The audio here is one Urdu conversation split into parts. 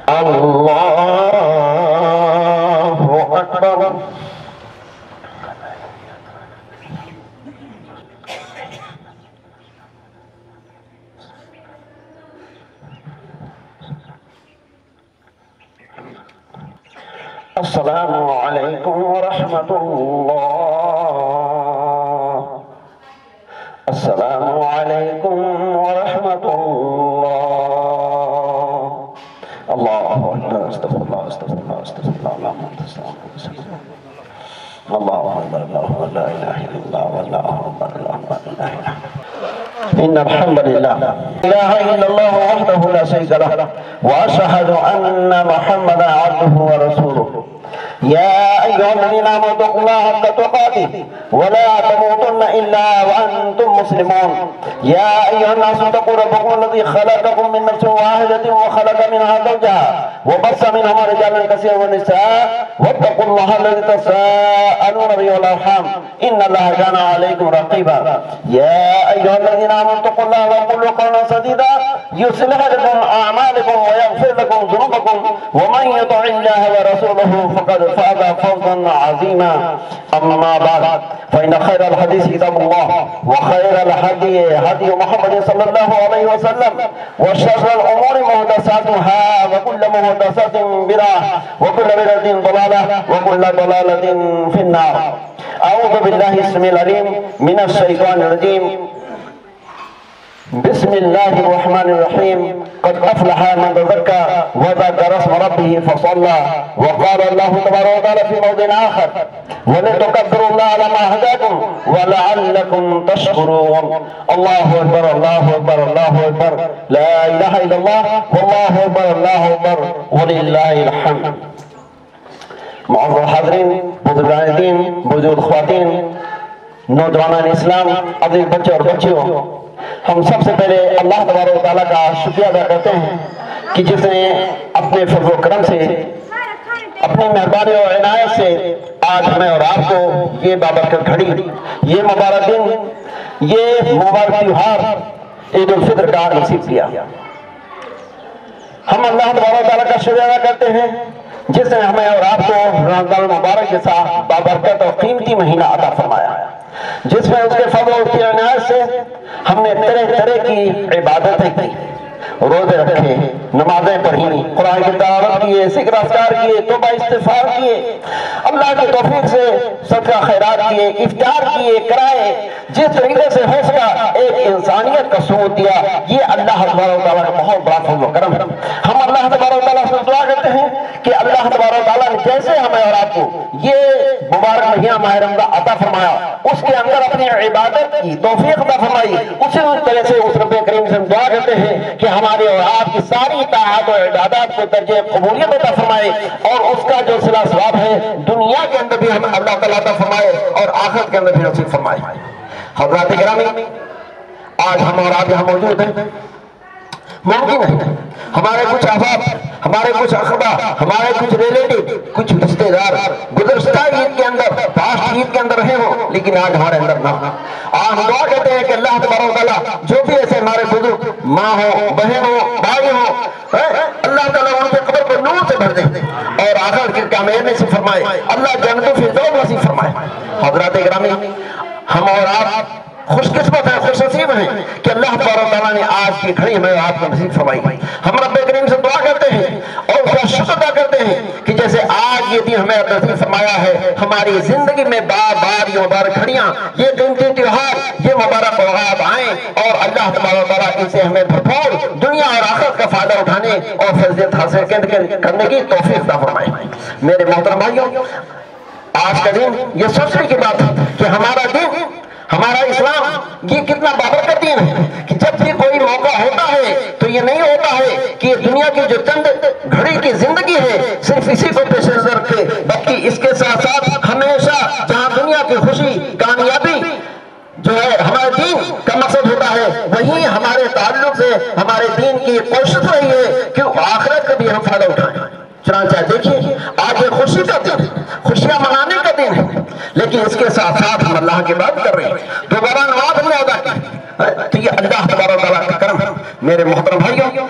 الله أكبر. السلام عليكم ورحمة الله. السلام عليكم ورحمة الله. الله أكبر. استغفر الله استغفر الله استغفر الله. اللهم أنت السلام الله أكبر الله أكبر لا إله إلا الله والله أكبر الله أكبر لا إله إلا الله. إن الحمد لله لا إله إلا الله وحده لا شريك له وأشهد أن محمدا عبده ورسوله. يا أيها الذين آمنوا اتقوا الله حق تقاته ولا تموتن إلا وأنتم مسلمون. يا أيها الناس اتقوا ربكم الذي خلقكم من نفس واحدة وخلق منها زوجها وبث منهما رجالا كثيرا ونساء واتقوا الله الذي تساءلون به والأرحام إن الله كان عليكم رقيبا. يا أيها الذين آمنوا اتقوا الله وقولوا قولا سديدا يصلح لكم أعمالكم ويغفر لكم ذنوبكم ومن يطع الله ورسوله فقد فاز فوزا عظيما. أما بعد فإن خير الحديث كتاب الله وخير الهدي هدي محمد صلى الله عليه وسلم وشر الأمور محدثاتها وكل محدثة بدعة وكل بدعة ضلالة وكل ضلالة في النار. أعوذ بالله السميع العليم من الشيطان الرجيم. بسم الله الرحمن الرحيم. قد أفلح من تزكى وذكر اسم ربه فصلى. وقال الله تبارك وتعالى في موضع آخر ولتكبروا الله على ما هداكم ولعلكم تشكرون. الله أكبر الله أكبر الله أكبر لا إله إلا الله والله أكبر الله أكبر ولله الحمد. معزز حاضرین، بزرگان دین، بزرگ خواتین، نوجوانان اسلام، عزیز بچے اور بچیوں، ہم سب سے پہلے اللہ تبارک و تعالیٰ کا شکریہ ادا کرتے ہیں کہ جس نے اپنے فضل و کرم سے اپنی مہربانی اور عنایت سے آج ہمیں اور آپ کو یہ بابرکت گھڑی، یہ مبارک دن، یہ مبارک تہوار عید الفطر کا نصیب کیا. ہم اللہ تبارک و تعالیٰ کا شکریہ ادا کرتے ہیں جس نے ہمیں اور آپ کو رمضان المبارک جیسا بابرکت اور قیمتی مہینہ عطا فرمایا، جس میں اس کے فضل و کی عنایت سے ہم نے طرح طرح کی عبادتیں کی، روزے رکھے، نمازیں پڑھی، قرآن کی تلاوت کیے، ذکر اذکار کیے، توبہ استغفار کیے، اللہ کی توفیق سے صدقہ خیرات کیے، افطار کیے، کرائے، جس طریقے سے ہو سکا ایک انسانیت کا ثبوت دیا. یہ اللہ تبارک و تعالیٰ کا بہت بڑا فضل و کرم ہے. ہم اللہ تبارک و تعالیٰ سے دعا کرتے ہیں کہ اللہ تبارک و تعالیٰ نے جیسے ہمیں اور آپ کو یہ مبارک مہینہ ماہ رمضان عطا فرمایا، اس کے اندر اپنی عبادت کی توفیق عطا فرمائی، اسی طرح سے اس رب کریم سے دعا کرتے ہیں کہ ہمارے اور آپ کی ساری طاعات و عبادات کو درجہ قبولیت عطا فرمائے اور اس کا جو صلہ ثواب ہے دنیا کے اندر بھی ہمیں اللہ تعالیٰ عطا فرمائے اور آخرت کے اندر بھی نصیب فرمائے. حضرات گرامی، آج ہم اور آپ یہاں موجود ہیں. ممکن ہے ہمارے کچھ احباب، ہمارے کچھ اقربا، ہمارے کچھ ریلیٹو، کچھ رشتے دار گزشتہ عید کے اندر، پاسٹ عید کے اندر رہے ہوں لیکن آج ہمارے اندر نہ. آج ہم دعا کرتے ہیں کہ اللہ تبارک و تعالیٰ جو بھی ایسے ہمارے بزرگ ماں ہو، بہن ہو، بھائی ہو، اللہ تعالیٰ ان کے قبر کو نور سے بھر دے اور آخر کی کامیابی نصیب فرمائے. اللہ جنت الفردوس نصیب فرمائے. حضرات گرامی، ہم اور آپ خوش قسمت ہیں، خوش نصیب ہیں کہ اللہ تبارک و تعالیٰ نے آج کی گھڑی ہمیں آپ کو نصیب فرمائی. ہم رب کریم سے دعا کرتے ہیں اور اس کا شکر ادا کرتے ہیں کہ جیسے آج یہ دن ہمیں نصیب فرمایا ہے، ہماری زندگی میں بار بار یہ مبارک گھڑیاں، یہ قیمتی تہوار، یہ مبارک اوقات آئیں اور اللہ تبارک و تعالیٰ ان سے ہمیں بھرپور دنیا اور آخرت کا فائدہ اٹھانے اور فضیلت حاصل کرنے کی توفیق عطا فرمائے. میرے محترم بھائیوں، آج کا دن یہ سوچنے کی بات ہے کہ ہمارا دن، ہمارا اسلام یہ کتنا بابرکت دین ہے کہ جب بھی کوئی موقع ہوتا ہے تو یہ نہیں ہوتا ہے کہ یہ دنیا کی جو چند گھڑی کی زندگی ہے صرف اسی کو پیش نظر رکھے، بلکہ اس کے ساتھ ساتھ ہمیشہ جہاں دنیا کی خوشی، کامیابی جو ہے ہمارے دین کا مقصد ہوتا ہے، وہیں ہمارے تعلق سے ہمارے دین کی کوشش رہی ہے کہ آخرت کا بھی ہم فائدہ اٹھائیں. چنانچہ دیکھیے آج یہ خوشی کا دن، خوشیاں منانے کا دن ہے، لیکن اس کے ساتھ ساتھ ہم اللہ کی بات کر رہے ہیں. دوبارہ نماز ہم نے ادا کی تو یہ اللہ تبارک و تعالیٰ کا کرم ہے. میرے محترم بھائیوں،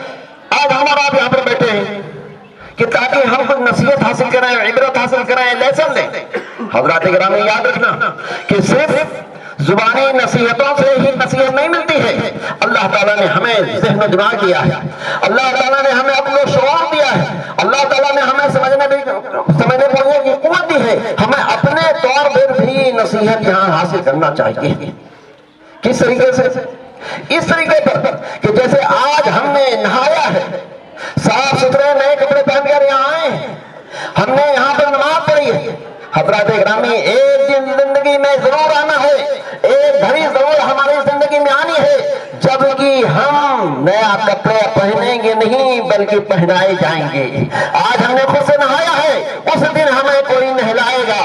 آج ہمارا آپ یہاں پر بیٹھے ہیں، حضرات گرامی یاد رکھنا کہ صرف زبانی نصیحتوں سے ہی نصیحت نہیں ملتی ہے، اللہ تعالیٰ نے ہمیں ذہن و دماغ دیا ہے، اللہ تعالیٰ نے ہمیں عقل و شعور دیا ہے، اللہ تعالیٰ نے ہمیں سمجھنے بولنے کی قوت دی ہے، ہمیں اپنے طور پر بھی نصیحت یہاں حاصل کرنا چاہیے۔ کس طریقے سے؟ اس طریقے پر کہ جیسے آج ہم نے نہایا ہے، صاف ستھرے نئے کپڑے پہن کر یہاں آئے ہیں، ہم نے یہاں پر نماز پڑھی ہے۔ حضرات گرامی ایک دن زندگی میں ضرور آنا ہے، ایک گھڑی ضرور ہماری زندگی میں آنی ہے جبکہ ہم نیا کپڑے پہنیں گے نہیں بلکہ پہنائے جائیں گے۔ آج ہم نے خود سے نہایا ہے، اس دن ہمیں کوئی نہلائے گا۔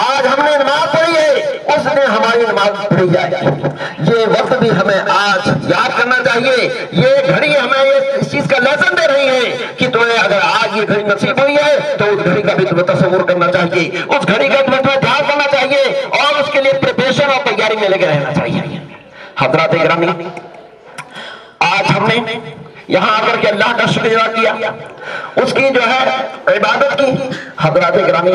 آج ہم نے نماز پڑھی ہے، اس دن ہماری نماز پڑھی جائے گی۔ یہ وقت بھی ہمیں آج یاد کرنا چاہیے، یہ گھڑی ہمیں اس چیز کا لیسن دے رہی ہے کہ تمہیں اگر آج یہ گھڑی نصیب ہوئی ہے تو اس گھڑی کا بھی تمہیں تصور کرنا چاہیے، اس گھڑی کا تمہیں دھیان کرنا چاہیے اور اس کے لیے پریپریشن اور تیاری میں لگے رہنا چاہیے۔ حضرات گرامی آج ہم نے یہاں آ کر کے اللہ کا شکریہ کیا، اس کی جو ہے عبادت کی۔ حضرات گرامی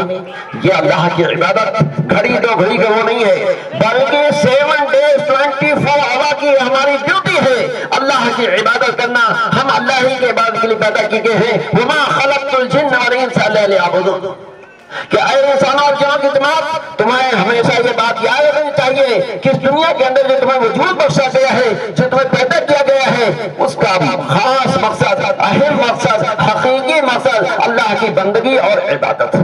یہ اللہ کی عبادت گھڑی دو گھڑی کا وہ نہیں ہے بلکہ 7 days 24 hours کی ہماری ڈیوٹی ہے اللہ کی عبادت کرنا۔ ہم اللہ ہی کے عبادت کے لیے پیدا کیے گئے ہیں۔ وما خلقت الجن والانس الا ليعبدون، کہ اے انسانوں اور جنوں کی جماعت، تمہیں ہمیشہ یہ بات یاد رکھنی چاہیے کہ اس دنیا کے اندر جو تمہیں وجود بخشا گیا ہے، جو تمہیں پیدا کیا گیا ہے، اس کا خاص مقصد، اہم مقصد، حقیقی مقصد اللہ کی بندگی اور عبادت۔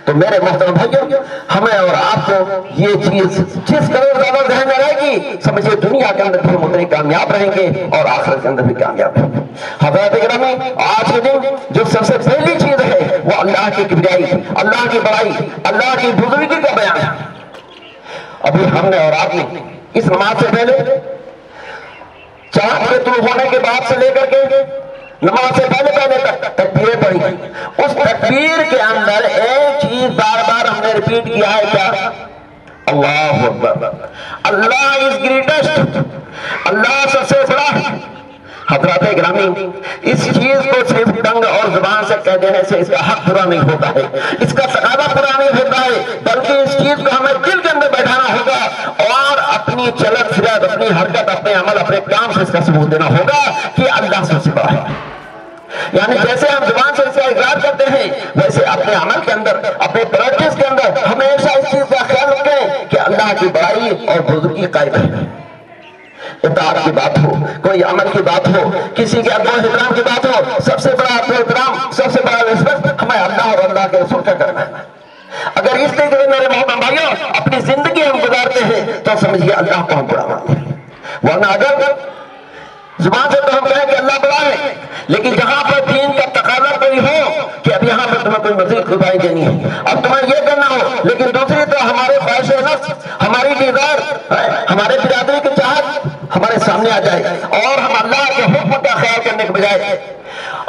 تو میرے محترم بھائیوں، ہمیں اور آپ کو یہ چیز جس قدر زیادہ ذہن میں رہے گی، سمجھے دنیا کے اندر بھی ہم اتنے کامیاب رہیں گے اور آخرت کے اندر بھی کامیاب رہیں گے۔ حضرات گرامی آج کے دن جو سب سے پہلی چیز ہے وہ اللہ کی کبریائی، اللہ کی بڑائی، اللہ کی بزرگی کا بیان ہے۔ ابھی ہم نے اور آپ نے اس نماز سے پہلے چاند کے طلوع ہونے کے بعد سے لے کر کے نماز سے پہلے تک تکبیریں پڑھی۔ اس تکبیر کے اندر ایک چیز بار بار ہم نے ریپیٹ کیا ہے، کیا؟ اللہ اکبر، اللہ از گریٹسٹ، اللہ سب سے بڑا ہے۔ حضرات گرامی اس چیز کو صرف ٹنگ اور زبان سے کہہ دینے سے اس کا حق پورا نہیں ہوتا ہے، اس کا تقاضا پورا نہیں ہوتا ہے، بلکہ اس چیز کو ہمیں دل کے اندر بیٹھانا ہوگا اور اپنی چلت پھرت، اپنی حرکت، اپنے عمل، اپنے کام سے اس کا ثبوت دینا ہوگا کہ اللہ سب سے بڑا ہے۔ یعنی جیسے ہم زبان سے اس کا اقرار کرتے ہیں ویسے اپنے عمل کے اندر، اپنے پریکٹس کے اندر ہمیشہ اس چیز کا خیال رکھیں کہ اللہ کی بڑائی اور بزرگی قائم ہے۔ اطاعت کی بات ہو، کوئی عمل کی بات ہو، کسی کے ادب و احترام کی بات ہو، سب سے بڑا ادب و احترام، سب سے بڑا رسپیکٹ ہمیں اللہ اور اللہ کے رسول کا کرنا ہے۔ اگر اس طریقے سے میرے محترم بھائیوں اپنی زندگی ہم گزارتے ہیں تو سمجھیے اللہ کو ہم بڑا مانتے ہیں۔ ورنہ اگر زبان سے تو ہم کہیں کہ اللہ بڑا ہے، لیکن جہاں پر دین کا تقاضا کوئی ہو کہ اب یہاں پر تمہیں کوئی مزید خدائی دینی ہے، اب تمہیں یہ کرنا ہو، لیکن دوسری تو ہمارے خواہش نفس، ہماری ڈیزائر، ہمارے برادری کی چاہت ہمارے سامنے آ جائے اور ہم اللہ کے حکم کا خیال کرنے کے بجائے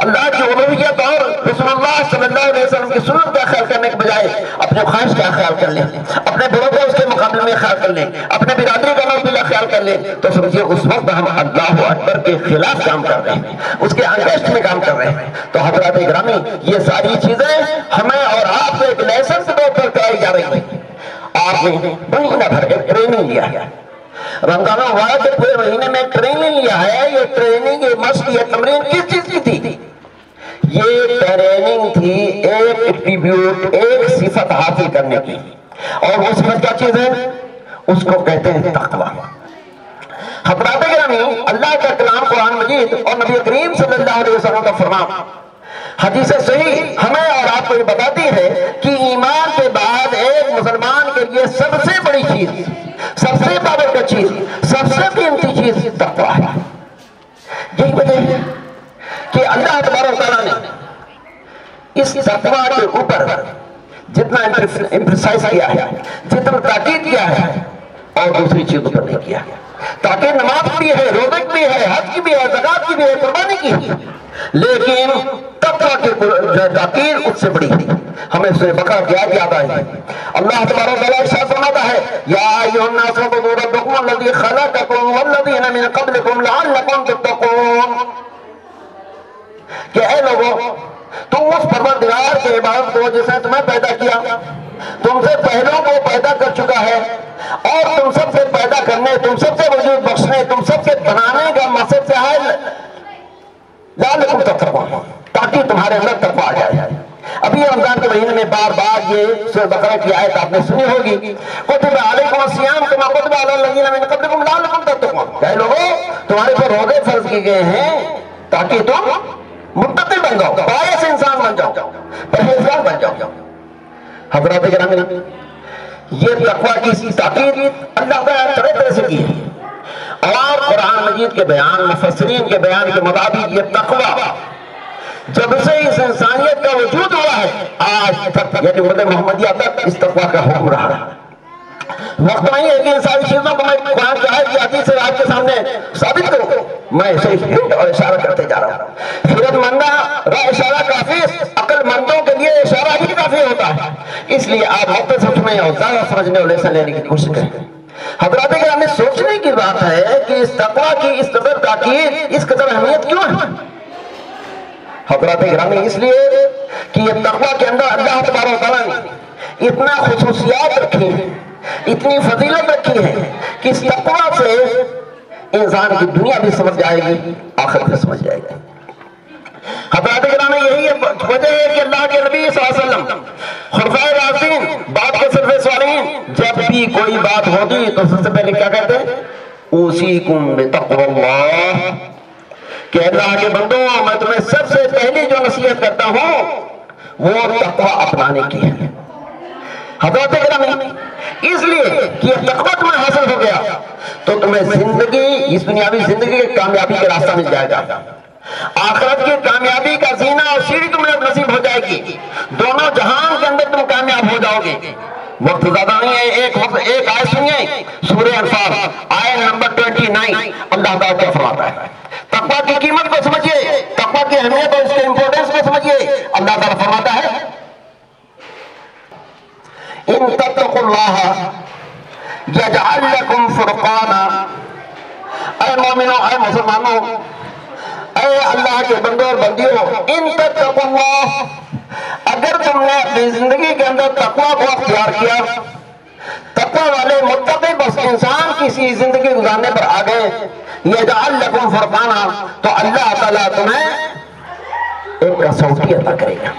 اللہ کی الوہیت اور رسول اللہ صلی اللہ علیہ وسلم کی سنت کا خیال کرنے کے بجائے اپنے خواہش کا خیال کر لیں، اپنے بڑوں کو اس کے مقابلے میں خیال کر لیں، اپنے برادری کا نوبیلا خیال کر لیں، تو سمجھیے اس وقت ہم اللہ اکبر کے خلاف کام کر رہے ہیں، اس کے انگیسٹ میں کام کر رہے ہیں۔ تو حضرات گرامی یہ ساری چیزیں ہمیں اور آپ کو ایک لیسن کے طور پر کرائی جا رہی ہیں۔ آپ نے مہینہ بھر ایک ٹریننگ لیا ہے، رمضان المبارک کے پورے مہینے میں ٹریننگ لیا ہے۔ یہ ٹریننگ، یہ مشق، یہ تمرین کس چیز کی تھی؟ یہ ٹریننگ تھی ایک ایٹریبیوٹ، ایک صفت حاصل کرنے کی، اور وہ صفت کیا چیز ہے؟ اس کو کہتے ہیں تقویٰ۔ حضرات گرامی اللہ کا کلام قرآن مجید اور نبی کریم صلی اللہ علیہ وسلم کا فرمان، حدیث صحیح ہمیں اور آپ کو یہ بتاتی ہے کہ ایمان کے بعد ایک مسلمان کے لیے سب سے بڑی چیز، سب سے بابرکت چیز، سب سے قیمتی چیز تقویٰ ہے۔ یہی وجہ ہے کہ اللہ تبارک و تعالیٰ نے اس تقویٰ کے اوپر جتنا امپریسائز کیا ہے، جتنا تاکید کیا ہے، اور دوسری چیزوں پر نہیں کیا ہے۔ تاکہ نماز بھی ہے، روزے کی بھی ہے، حج کی بھی ہے، زکات کی بھی ہے، قربانی کی ہے، لیکن تقویٰ کی تاکید اس سے بڑی ہے۔ ہمیں سورہ بقرہ کی آیت یاد آئی ہے، اللہ تبارک و تعالیٰ ارشاد فرماتا ہے یا ایھا الناس اعبدوا ربکم الذی خلقکم والذین من قبلکم لعلکم تتقون، کہ اے لوگوں تم اس پروردگار کی عبادت کرو جس نے تمہیں پیدا کیا، تم سے تمہارے اندر تقویٰ آ جائے۔ ابھی رمضان کے مہینے میں بار بار یہ سورہ بقرہ کی آیت آپ نے سنی ہوگی، کتب علیکم الصیام کما کتب علی الذین من قبلکم لعلکم تتقون، کہ لوگوں تمہارے پر روزے فرض کیے گئے ہیں تاکہ تم متقی بن جاؤ، باعث انسان بن جاؤ، پرہیزگار بن جاؤ۔ حضرات گرامی، یہ تقویٰ کی تاکید اللہ تعالیٰ طرح طرح سے کی ہے، اور قرآن مجید کے بیان، مفسرین کے بیان کے مطابق یہ تقویٰ جب سے اس انسانیت کا وجود ہوا ہے آج تک، یعنی امت محمدیہ تک اس تقویٰ کا حکم رہا ہے۔ وقت نہیں ہے کہ ان ساری چیزوں کو میں قرآن کی آیت کی حدیث سے آپ کے سامنے ثابت کروں، میں صرف ہنٹ اور اشارہ کرتے جا رہا ہوں۔ خیرت مندہ راہ اشارہ کافی، عقل مندوں کے لیے اشارہ ہی کافی ہوتا ہے، اس لیے آپ مختصر میں اور زیادہ سمجھنے اور لیسن لینے کی کوشش کریں۔ حضرات کہ ہمیں سوچنے کی بات ہے کہ اس تقویٰ کی اس قدر تاکید، اس قدر اہمیت کیوں ہے؟ حضرات گرامی، اس لیے کہ یہ تقویٰ کے اندر اللہ تبارک و تعالیٰ نے اتنا خصوصیات رکھی ہیں، اتنی فضیلت رکھی ہے کہ اس تقویٰ سے انسان کی دنیا بھی سمجھ جائے گی، آخرت بھی سمجھ جائے گی۔ حضرات گرامی، یہی وجہ ہے کہ اللہ کے نبی صلی اللہ علیہ وسلم، خلفائے راشدین، بعد کے سلف صالحین، جب بھی کوئی بات ہوتی تو سب سے پہلے کیا کہتے ہیں؟ اوصیکم بتقوی اللہ، کہ اللہ کے بندوں میں تمہیں سب سے پہلی جو نصیحت کرتا ہوں وہ تقویٰ اپنانے کی ہے۔ حضرات گرامی، اس لیے کہ یہ تقویٰ تمہیں حاصل ہو گیا تو تمہیں زندگی، اس دنیاوی زندگی کی کامیابی کا راستہ مل جائے گا، آخرت کی کامیابی کا زینہ اور سیڑھی تمہیں نصیب ہو جائے گی، دونوں جہان کے اندر تم کامیاب ہو جاؤ گے۔ وقت زیادہ نہیں ہے، ایک آیت سنیے، سورہ انفال آیت نمبر 29، اللہ تعالیٰ کیا فرماتا ہے؟ تقویٰ کی قیمت کو سمجھیے، تقویٰ کی اہمیت اور اس کے امپورٹنس کو سمجھیے۔ اللہ تعالیٰ فرماتا ہے، ان تتقوا اللہ یجعل لکم فرقانا، اے مومنوں، اے مسلمانوں، اے اللہ کے بندوں اور بندیوں، ان تتقوا اللہ، اگر تم نے اپنی زندگی کے اندر تقویٰ کو اختیار کیا، تقویٰ والے متقی بس انسان کسی زندگی گزارنے پر آ گئے، یجعل لکم فرقانا، تو اللہ تعالیٰ تمہیں ایک کسوٹی عطا کرے گا۔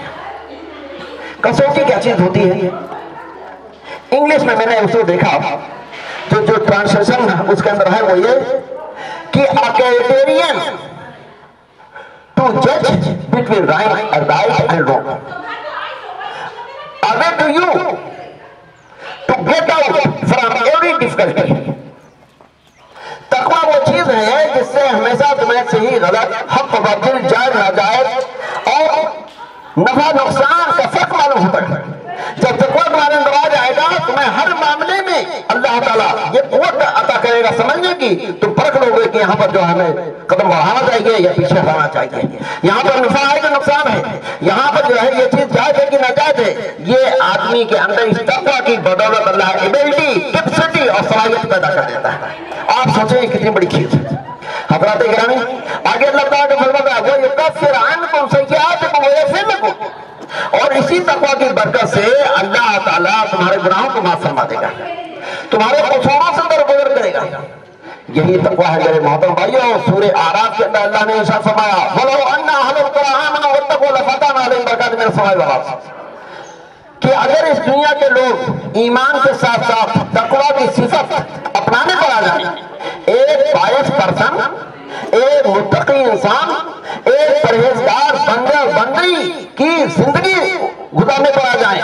کسوٹی کیا چیز ہوتی ہے؟ انگلش میں نے اسے دیکھا، جو ٹرانسلیشن اس کے اندر ہے وہ یہ کہ a criterion to judge between right and wrong, a way to you to get out from every difficulty۔ تقویٰ وہ چیز ہے جس سے ہمیشہ تمہیں صحیح غلط، حق و باطل، جائز ناجائز اور نفع نقصان کا فرق معلوم ہوتا ہے۔ جب تقویٰ تمہارے اندر آ جائے گا، تمہیں ہر معاملے میں اللہ تعالیٰ یہ قوت عطا کرے گا سمجھنے کی، تم پرکھ لو گے کہ یہاں پر جو ہمیں قدم بڑھانا چاہیے یا پیچھے ہٹانا چاہیے، یہاں پر نفع ہے کہ نقصان ہے، یہاں پر جو ہے یہ چیز جائز ہے کہ ناجائز ہے۔ یہ آدمی کے اندر اس تقویٰ کی بدولت اللہ ایبلٹی، کیپیسٹی اور صلاحیت پیدا کر دیتا ہے۔ آپ سوچیں یہ کتنی بڑی چیز ہے۔ حضرات گرامی، آگے اللہ تعالیٰ کا فرمان ہے، وَيُكَفِّرْ عَنْكُمْ سَيِّئَاتِكُمْ وَيَغْفِرْ لَكُمْ، اور اسی تقویٰ کی برکت سے اللہ تعالیٰ تمہارے گناہوں کو معاف فرما دے گا، تمہارے قصوروں سے درگزر کرے گا۔ یہی تقویٰ ہے میرے محترم بھائیوں۔ سورہ اعراف کے اندر اللہ نے ارشاد فرمایا، وَلَوْ أَنَّ أَهْلَ الْقُرَىٰ آمَنُوا وَاتَّقُوا لَفَتَحْنَا عَلَيْهِمْ بَرَكَاتٍ مِّنَ السَّمَاءِ وَالْأَرْضِ، کہ اگر اس دنیا کے لوگ ایمان کے ساتھ ساتھ تقویٰ کی صفت اپنانے پر آ جائیں، ایک پائس پرسن، ایک متقی انسان، ایک پرہیزگار بندہ بندی کی زندگی گزارنے پر آ جائیں،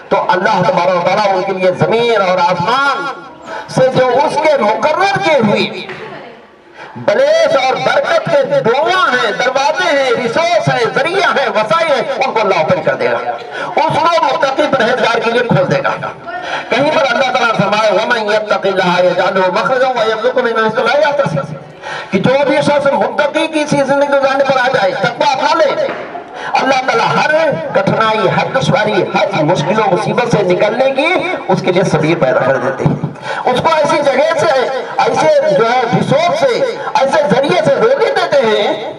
تو اللہ تبارک و تعالیٰ ان کے لیے زمین اور آسمان سے جو اس کے مقرر کی ہوئی بلیس اور برکت کے دروازے ہیں، دروازے ہیں، ریسورس ہیں، ذریعہ ہیں، وسائل ہیں، ان کو اللہ اوپن کر دے گا، اس کو متقی پرہیزگار کے لیے کھول دے گا۔ کہیں پر اللہ تعالیٰ فرمائے، وَمَن يَتَّقِ اللَّهَ يَجْعَلْ لَهُ مَخْرَجًا وَيَرْزُقْهُ مِنْ حَيْثُ لَا يَحْتَسِبُ، کہ جو بھی شخص متقی کی سی زندگی گزارنے پر آ جائے، تقویٰ اپنا لے، اللہ تعالیٰ ہر کٹھنائی، ہر دشواری، ہر مشکل و مصیبت سے نکلنے کی اس کے لیے سبیل پیدا کر دیتے ہیں، اس کو ایسی جگہ سے، ایسے جو ہے ریسورس سے، ایسے ذریعے سے روزی دیتے ہیں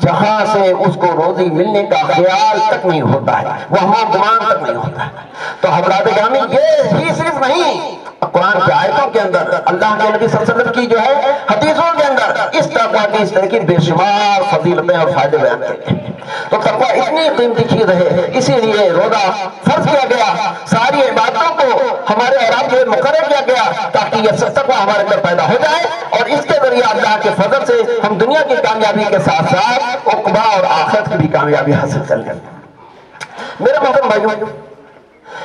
جہاں سے اس کو روزی ملنے کا خیال تک نہیں ہوتا ہے، وہ ہمارا گمان تک نہیں ہوتا ہے۔ تو حضرات گرامی، یہ ہی صرف نہیں، قرآن کی آیتوں کے اندر، اللہ کے نبی صلی اللہ علیہ وسلم کی جو ہے حدیثوں کے اندر اس تقویٰ کی اس طرح کی بے شمار فضیلتیں اور فائدے بیان کرتے ہیں۔ تو تقویٰ اتنی قیمتی چیز ہے، اسی لیے روزہ فرض کیا گیا، ساری عبادتوں کو ہمارے اور آپ کے مقرر کیا گیا تاکہ یہ تقویٰ ہمارے اندر پیدا ہو جائے اور اس کے ذریعے اللہ کے فضل سے ہم دنیا کی کامیابی کے ساتھ ساتھ عقبہ اور آخرت کی بھی کامیابی حاصل کر لیں۔ میرے محترم بھائیوں،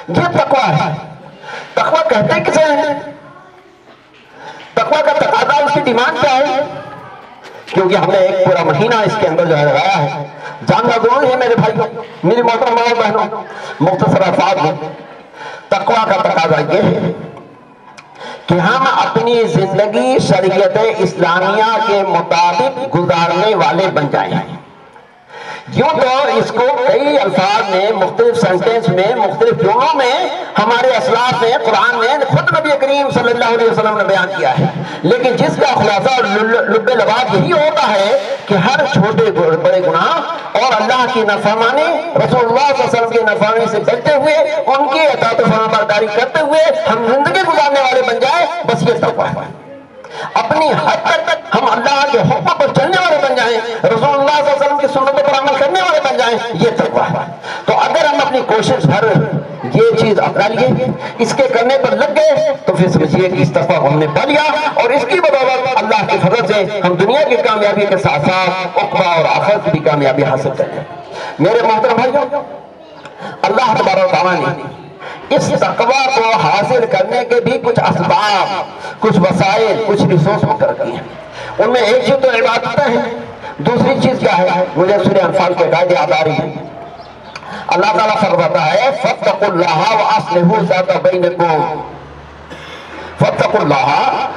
یہ تقویٰ ہے۔ تقویٰ کہتے کسے ہیں؟ تقویٰ کا تقاضا، اس کی ڈیمانڈ کیا ہے؟ کیونکہ ہم نے ایک پورا مہینہ اس کے اندر جو ہے لگایا ہے، جاننا ضروری ہے میرے بھائیوں، میری محترم اور بہنوں۔ مختصر الفاظ میں تقویٰ کا تقاضا یہ ہے کہ ہم اپنی زندگی شریعت اسلامیہ کے مطابق گزارنے والے بن جائیں۔ یوں تو اس کو کئی الفاظ میں، مختلف سینٹنس میں، مختلف جملوں میں ہمارے اسلاف نے، قرآن نے، خود نبی کریم صلی اللہ علیہ وسلم نے بیان کیا ہے، لیکن جس کا خلاصہ اور لب لباب یہی ہوتا ہے کہ ہر چھوٹے بڑے گناہ اور اللہ کی نافرمانی، رسول اللہ صلی اللہ علیہ وسلم کی نافرمانی سے بچتے ہوئے، ان کی اطاعت و فرمانبرداری کرتے ہوئے ہم زندگی گزارنے والے بن جائیں، بس یہ تقویٰ ہے۔ اپنی حد تک ہم اللہ کے حکم پر چلنے والے بن جائیں، رسول اللہ صلی اللہ علیہ وسلم کی سنتوں پر عمل کرنے والے بن جائیں، یہ تقویٰ ہے۔ تو اگر ہم اپنی کوشش بھر یہ چیز اپنا لیے، اس کے کرنے پر لگ گئے، تو پھر سمجھیے کہ اس تقویٰ کو ہم نے پا لیا اور اس کی بدولت اللہ کے فضل سے ہم دنیا کی کامیابی کے ساتھ ساتھ عقبہ اور آخرت کی بھی کامیابی حاصل کریں۔ میرے محترم بھائیوں، اللہ تبارک و تعالیٰ نے اس تقویٰ کو حاصل کرنے کے بھی کچھ اسباب، کچھ وسائل، کچھ ریسورس مقرر کیے ہیں۔ ان میں ایک چیز تو عبادتیں ہیں، دوسری چیز کیا ہے؟ مجھے سورہ انفال کے قاعدے یاد آ رہی ہیں۔ اللہ تعالیٰ فرماتا ہے فَاتَّقُوا اللَّهَ وَأَصْلِحُوا ذَاتَ بَيْنِكُمْ، فَاتَّقُوا اللَّهَ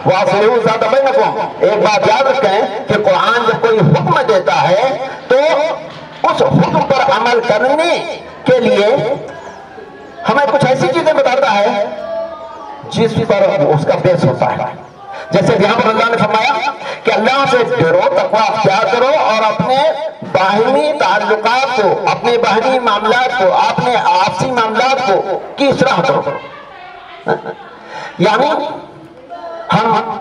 وَأَصْلِحُوا ذَاتَ بَيْنِكُمْ۔ ایک بات یاد رکھیں کہ قرآن جب کوئی حکم دیتا ہے تو اس حکم پر عمل کرنے کے لیے ہمیں کچھ ایسی چیزیں بتاتا ہے جس پر اس کا بیس ہوتا ہے۔ جیسے یہاں پر اللہ نے فرمایا کہ اللہ سے ڈرو، تقویٰ اختیار کرو اور اپنے باہمی تعلقات کو، اپنے باہمی معاملات کو، اپنے آپسی معاملات کو کی اصلاح کرو۔ یعنی ہم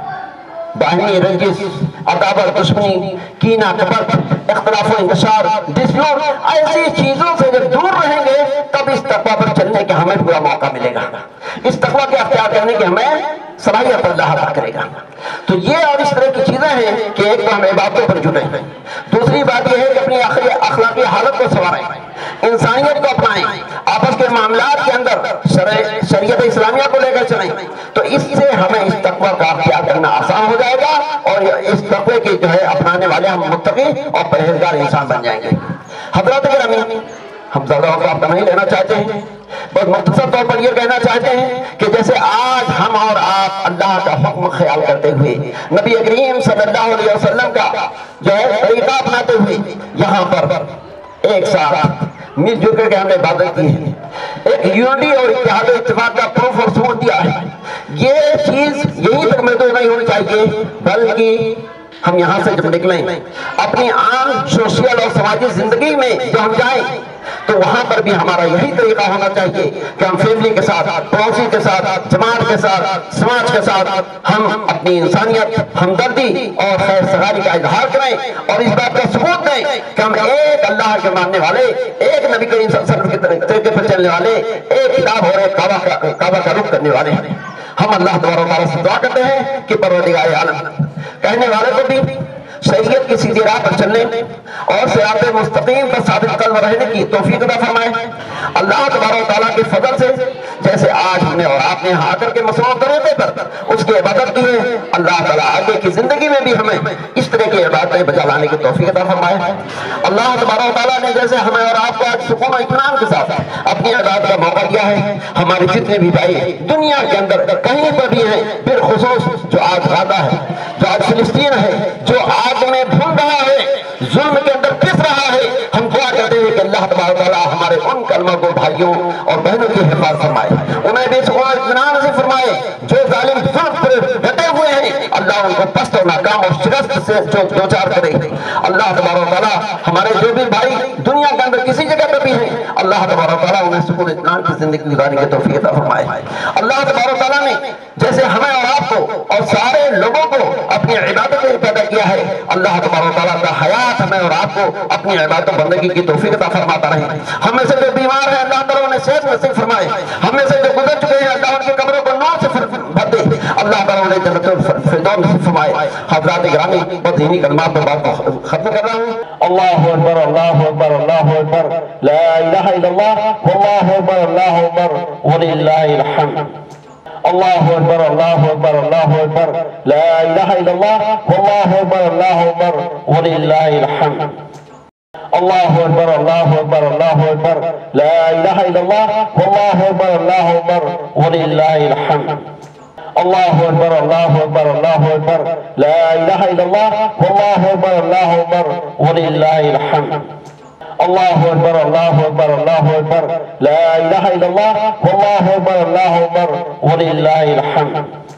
باہمی رنجش، عداوت، دشمنی، کینہ، کپٹ، اختلاف و انتشار، ڈسپیوٹ، ایسی چیزوں سے جب دور رہیں گے تب اس تقویٰ پر چلنے کے ہمیں پورا موقع ملے گا، اس تقویٰ کے اختیار کرنے کے ہمیں صلاحیت اللہ عطا کرے گا۔ تو یہ اور اس طرح کی چیزیں ہیں کہ ایک تو ہم عبادتوں پر جڑیں، دوسری بات یہ ہے کہ اپنی اخلاقی حالت کو سنواریں، انسانیت کو اپنائیں، آپس کے معاملات کے اندر شریعت اسلامیہ کو لے کر چلیں، تو اس سے ہمیں اس تقویٰ کا اختیار کرنا آسان ہو جائے گا اور اس تقوی کی جو ہے اپنانے والے ہم متقی اور پرہیزگار انسان بن جائیں گے۔ حضرات گرامی، ہم زیادہ وقت نہیں لینا چاہتے ہیں، بس مختصر طور پر یہ کہنا چاہتے ہیں کہ جیسے آج ہم اور آپ اللہ کا حکم خیال کرتے ہوئے، نبی کریم صلی اللہ علیہ وسلم کا جو ہے طریقہ اپناتے ہوئے یہاں پر ایک ساتھ مل جل کر کے ہم نے عبادت کی ہے، ایک یونٹی اور اتحاد و اتفاق کا پروف اور ثبوت دیا ہے، یہ چیز یہیں تک محدود نہیں ہونی چاہیے، بلکہ ہم یہاں سے جب نکلیں اپنی عام سوشل اور سماجی زندگی میں جو ہم جائیں تو وہاں پر بھی ہمارا یہی طریقہ ہونا چاہیے کہ ہم فیملی کے ساتھ، پڑوسی کے ساتھ، جماعت کے ساتھ، سماج کے ساتھ ہم اپنی انسانیت، ہمدردی اور خیر سگالی کا اظہار کریں اور اس بات کا ثبوت دیں کہ ہم ایک اللہ کے ماننے والے، ایک نبی کریم صلی اللہ علیہ وسلم کے طریقے پر چلنے والے، ایک کتاب اور ایک کعبہ کا رخ کرنے والے ہیں۔ ہم اللہ تبارک و تعالیٰ سے دعا کرتے ہیں کہ پروردگار عالم کہنے والے کو بھی شریعت کی سیدھی راہ پر چلنے اور صراط مستقیم پر ثابت قدم رہنے کی توفیق عطا فرمائے۔ اللہ تبارک و تعالیٰ کے فضل سے جیسے آج ہم نے اور آپ نے آ کر کے مصنوع طریقے پر اس کی عبادت کی ہے، اللہ تعالیٰ آگے کی زندگی میں بھی ہمیں اس طرح کی عبادتیں بجا لانے کی توفیق عطا فرمائے۔ اللہ تبارک و تعالیٰ نے جیسے ہمیں اور آپ کو آج سکون و اطمینان کے ساتھ اپنی عبادت کا موقع دیا ہے، ہمارے جتنے بھی بھائی دنیا کے اندر کہیں پر بھی ہیں، بالخصوص جو آج غزہ ہے، جو آج فلسطین ہے، جو آگ میں بھون رہا ہے، ظلم کے اندر پس رہا ہے، ہم دعا کرتے ہیں کہ اللہ تبارک و تعالیٰ ہمارے ان کلمہ کو بھائیوں اور بہنوں کی حفاظت فرمائے، انہیں بے سکون و اطمینان نصیب فرمائے، جو ظالم ظلم پر ڈٹے ہوئے ہیں اللہ ان کو پست اور ناکام اور شکست سے دوچار کرے۔ اللہ تبارک و تعالیٰ ہمارے جو بھی بھائی دنیا کے اندر کسی جگہ پر بھی ہیں اللہ تبارک و تعالیٰ انہیں سکون اطمینان کی زندگی گزارنے کی توفیق عطا فرمائے۔ اللہ تبارک و تعالیٰ نے جیسے ہمیں اور آپ کو اور سارے لوگوں کو اپنی عبادت میں پیدا کیا ہے، اللہ تبارک و تعالیٰ کا حیات ہمیں اور آپ کو اپنی عبادت و بندگی کی توفیق عطا فرماتا رہے۔ ہم میں سے جو بیمار ہیں اللہ تعالیٰ انہیں صحت نصیب فرمائے، ہم میں سے جو گزر چکے ہیں اللہ ان کی قبروں کو نور سے بھر دے، اللہ تعالیٰ انہیں جنت الفردوس نصیب فرمائے۔ حضرات گرامی اور دینی کلمات پر بات ختم کر رہا ہوں۔ اللہ اکبر اللہ اکبر اللہ اکبر لا الہ الا اللہ واللہ اکبر اللہ اکبر وللہ الحمد۔ اللہ اکبر اللہ اکبر اللہ اکبر لا الہ الا اللہ واللہ اکبر اللہ اکبر وللہ الحمد۔ اللہ اکبر اللہ اکبر اللہ اکبر لا الہ الا اللہ واللہ اکبر اللہ اکبر وللہ الحمد۔ اللہ اکبر اللہ اکبر اللہ اکبر لا الہ الا اللہ واللہ اکبر اللہ اکبر وللہ الحمد۔ اللہ اکبر اللہ اکبر اللہ اکبر لا الہ الا اللہ واللہ اکبر اللہ اکبر وللہ الحمد۔